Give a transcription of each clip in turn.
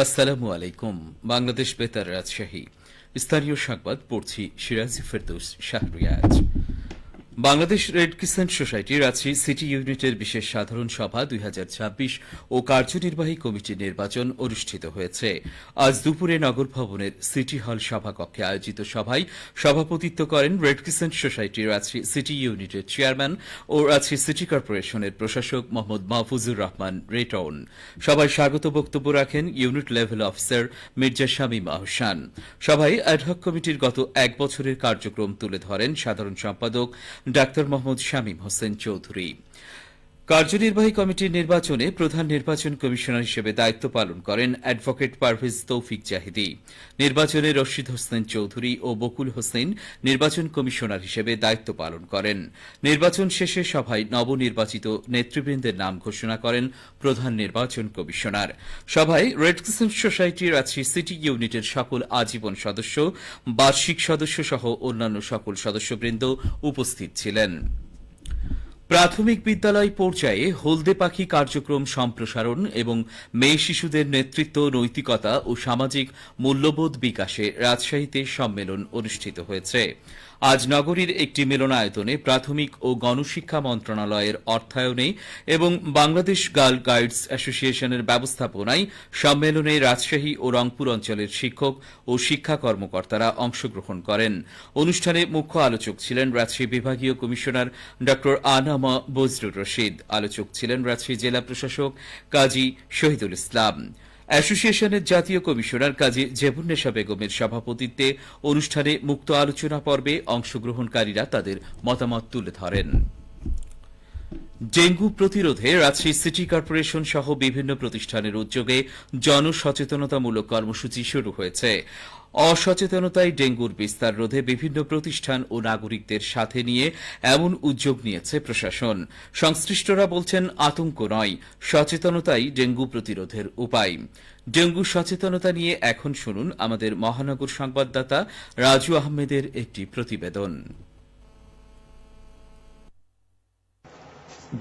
আসসালামু আলাইকুম। বাংলাদেশ বেতার রাজশাহী স্থানীয় সংবাদ পড়ছি Siraji Ferdous Shahriaz. Bangladesh red crescent society Rajshahi city ইউনিটের বিশেষ সাধারণ সভা 2026 ও কার্যনির্বাহী কমিটির নির্বাচন অনুষ্ঠিত হয়েছে। আজ দুপুরে নগর ভবনের সিটি হল সভাকক্ষে আয়োজিত সভায় সভাপতিত্ব করেন red crescent society Rajshahi city ইউনিটের চেয়ারম্যান ও রাজশাহী সিটি কর্পোরেশনের প্রশাসক মোহাম্মদ মাহফুজুর রহমান রেটন। সভায় স্বাগত বক্তব্য রাখেন unit level officer Mirza Shamim Ahsan. সভায় অ্যাডহক কমিটির গত এক বছরের কার্যক্রম তুলে ধরেন সাধারণ সম্পাদক ডাক্তার মোহাম্মদ শামীম হোসেন চৌধুরী। কার্যনির্বাহী কমিটির নির্বাচনে প্রধান নির্বাচন কমিশনার হিসেবে দায়িত্ব পালন করেন অ্যাডভোকেট পারভেজ তৌফিক জাহিদি। নির্বাচনে রশিদ হোসেন চৌধুরী ও বকুল হোসেন নির্বাচন কমিশনার হিসেবে দায়িত্ব পালন করেন। নির্বাচন শেষে সভায় নবনির্বাচিত নেতৃবৃন্দের নাম ঘোষণা করেন প্রধান নির্বাচন কমিশনার। সভায় red crescent society Rajshahi city ইউনিটের সকল আজীবন সদস্য, বার্ষিক সদস্য সহ অন্যান্য সকল সদস্যবৃন্দ উপস্থিত ছিলেন। প্রাথমিক বিদ্যালয় পর্যায়ে হলদে পাখি কার্যক্রম সম্প্রসারণ এবং মেয়ে শিশুদের নেতৃত্ব, নৈতিকতা ও সামাজিক মূল্যবোধ বিকাশে রাজশাহীতে সম্মেলন অনুষ্ঠিত হয়েছে। আজ নগরীর একটি মিলনায়তনে প্রাথমিক ও গণশিক্ষা মন্ত্রণালয়ের অর্থায়নে এবং বাংলাদেশ গার্ল গাইডস অ্যাসোসিয়েশনের ব্যবস্থাপনায় সম্মেলনে রাজশাহী ও রংপুর অঞ্চলের শিক্ষক ও শিক্ষা কর্মকর্তারা অংশগ্রহণ করেন। অনুষ্ঠানে মুখ্য আলোচক ছিলেন রাজশাহী বিভাগীয় কমিশনার ড আনামা বজলুর রশিদ। আলোচক ছিলেন রাজশাহী জেলা প্রশাসক কাজী শহীদুল ইসলাম। অ্যাসোসিয়েশনের জাতীয় কমিশনার কাজী জেবুন্নেসা বেগমের সভাপতিত্বে অনুষ্ঠানে মুক্ত আলোচনা পর্বে অংশগ্রহণকারীরা তাদের মতামত তুলে ধরেন। ডেঙ্গু প্রতিরোধে রাজশাহী সিটি কর্পোরেশন সহ বিভিন্ন প্রতিষ্ঠানের উদ্যোগে জনসচেতনতামূলক কর্মসূচি শুরু হয়েছে। অসচেতনতায় ডেঙ্গুর বিস্তার রোধে বিভিন্ন প্রতিষ্ঠান ও নাগরিকদের সাথে নিয়ে এমন উদ্যোগ নিয়েছে প্রশাসন। সংশ্লিষ্টরা বলছেন, আতঙ্ক নয়, সচেতনতাই ডেঙ্গু প্রতিরোধের উপায়। ডেঙ্গু সচেতনতা নিয়ে এখন শুনুন আমাদের মহানগর সংবাদদাতা রাজু আহমেদের একটি প্রতিবেদন।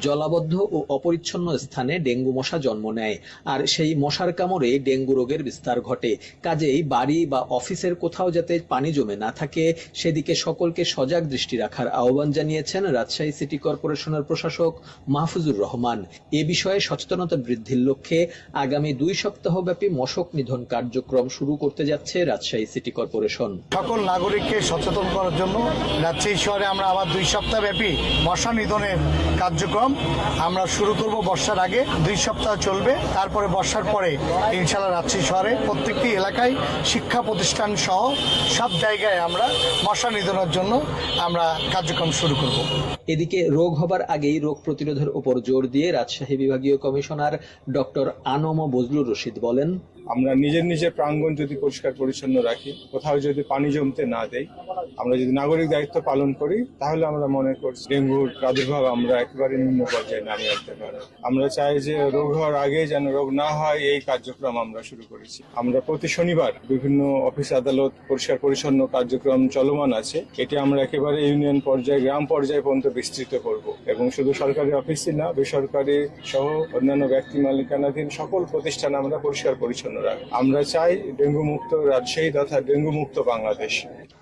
জলাবদ্ধ ও অপরিচ্ছন্ন স্থানে ডেঙ্গু মশা জন্ম নেয়, আর সেই মশার কামড়ে ডেঙ্গু রোগের বিস্তার ঘটে। কাজেই বাড়ি বা অফিসের কোথাও যাতে পানি জমে না থাকে সেদিকে সকলকে সজাগ দৃষ্টি রাখার আহ্বান জানিয়েছেন রাজশাহী সিটি কর্পোরেশনের প্রশাসক মাহফুজুর রহমান। এ বিষয়ে সচেতনতা বৃদ্ধির লক্ষ্যে আগামী 2 সপ্তাহব্যাপী মশক নিধন কার্যক্রম শুরু করতে যাচ্ছে রাজশাহী সিটি কর্পোরেশন। সকল নাগরিককে সচেতন করার জন্য রাজশাহী শহরে আমরা আবার 2 সপ্তাহব্যাপী মশা নিধনের কার্যক্রম আমরা শুরু করব। বর্ষার আগে 2 সপ্তাহ চলবে, তারপরে বর্ষার পরে ইনশাআল্লাহ রাজশাহী শহরে প্রত্যেকটি এলাকায় শিক্ষা প্রতিষ্ঠান সহ সব জায়গায় আমরা মশা নিধনের জন্য আমরা কার্যক্রম শুরু করব। এদিকে রোগ হবার আগেই রোগ প্রতিরোধের উপর জোর দিয়ে রাজশাহী বিভাগীয় কমিশনার ডক্টর আনামা বজলুর রশিদ বলেন, আমরা নিজের প্রাঙ্গণ যদি পরিষ্কার পরিচ্ছন্ন রাখি, কোথাও যদি পানি জমতে না দেই, আমরা যদি নাগরিক দায়িত্ব পালন করি, তাহলে আমরা মনে করছি ডেঙ্গুর প্রাদুর্ভাব আমরা একেবারে নিম্ন পর্যায়ে নামিয়ে আনতে পারি। আমরা চাই যে রোগ হওয়ার আগে যেন রোগ না হয়, এই কার্যক্রম আমরা শুরু করেছি। আমরা প্রতি শনিবার বিভিন্ন অফিস আদালত পরিষ্কার পরিচ্ছন্ন কার্যক্রম চলমান আছে। এটি আমরা একেবারে ইউনিয়ন পর্যায়ে, গ্রাম পর্যায়ে পর্যন্ত বিস্তৃত করব এবং শুধু সরকারি অফিসই না, বেসরকারি সহ অন্যান্য ব্যক্তি মালিকানাধীন সকল প্রতিষ্ঠান আমরা পরিষ্কার পরিচ্ছন্ন রাখব। আমরা চাই ডেঙ্গু মুক্ত রাজশাহী তথা ডেঙ্গু মুক্ত বাংলাদেশ।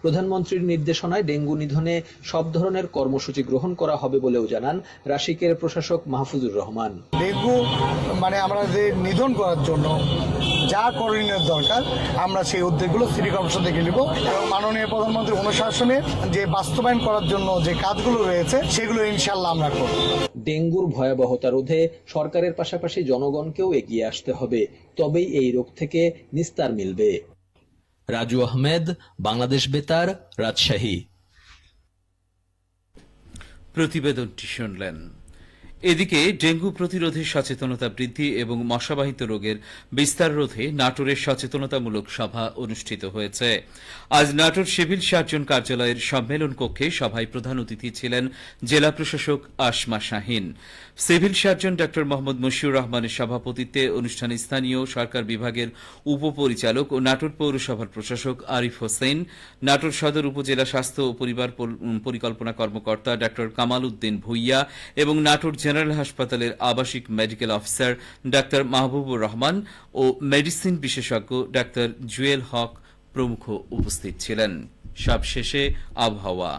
প্রধানমন্ত্রীর নির্দেশনায় ডেঙ্গু নিধনে সব ধরনের কর্মসূচি গ্রহণ করা হবে বলেও জানান রাশিকের প্রশাসক মাহফুজুর রহমান। ডেঙ্গু আমরা যে নিধন করার জন্য যা করণীয় দরকার আমরা সেই উদ্যোগগুলো সিটি কর্পোরেশন থেকে নিব এবং মাননীয় প্রধানমন্ত্রীর অনুশাসনে যে বাস্তবায়ন করার জন্য যে কাজগুলো রয়েছে সেগুলো ইনশাআল্লাহ আমরা করব। ডেঙ্গুর ভয়াবহতা রোধে সরকারের পাশাপাশি জনগণকেও এগিয়ে আসতে হবে, তবেই এই রোগ থেকে নিস্তার মিলবে। রাজু আহমেদ, বাংলাদেশ বেতার, রাজশাহী। প্রতিবেদনটি শুনলেন। এদিকে ডেঙ্গু প্রতিরোধে সচেতনতা বৃদ্ধি এবং মশাবাহিত রোগের বিস্তার রোধে নাটোরের সচেতনতামূলক সভা অনুষ্ঠিত হয়েছে। আজ নাটোর সিভিল সার্জন কার্যালয়ের সম্মেলন কক্ষে সভায় প্রধান অতিথি ছিলেন জেলা প্রশাসক আসমা শাহীন। সিভিল সার্জন ডা মোহাম্মদ মশিউর রহমানের সভাপতিত্বে অনুষ্ঠানে স্থানীয় সরকার বিভাগের উপপরিচালক ও নাটোর পৌরসভার প্রশাসক আরিফ হোসেন, নাটোর সদর উপজেলা স্বাস্থ্য ও পরিবার পরিকল্পনা কর্মকর্তা ডা কামাল উদ্দিন ভুইয়া এবং নাটোর জেনারেল হাসপাতালের আবাসিক মেডিকেল অফিসার ডা মাহবুবুর রহমান ও মেডিসিন বিশেষজ্ঞ ডা জুয়েল হক প্রমুখ উপস্থিত ছিলেন। সবশেষে আবহাওয়া।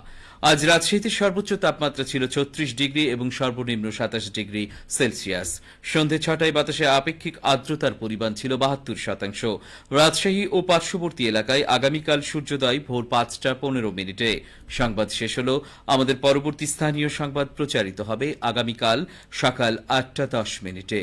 আজ রাজশাহীতে সর্বোচ্চ তাপমাত্রা ছিল ৩৬ ডিগ্রি এবং সর্বনিম্ন ২৭ ডিগ্রি সেলসিয়াস। সন্ধে ৬টায় বাতাসে আপেক্ষিক আর্দ্রতার পরিমাণ ছিল ৭২%। রাজশাহী ও পার্শ্ববর্তী এলাকায় আগামীকাল সূর্যোদয় ভোর ৫টা ১৫ মিনিটে। সংবাদ শেষ হল। আমাদের পরবর্তী স্থানীয় সংবাদ প্রচারিত হবে আগামীকাল সকাল ৮টা ১০ মিনিটে।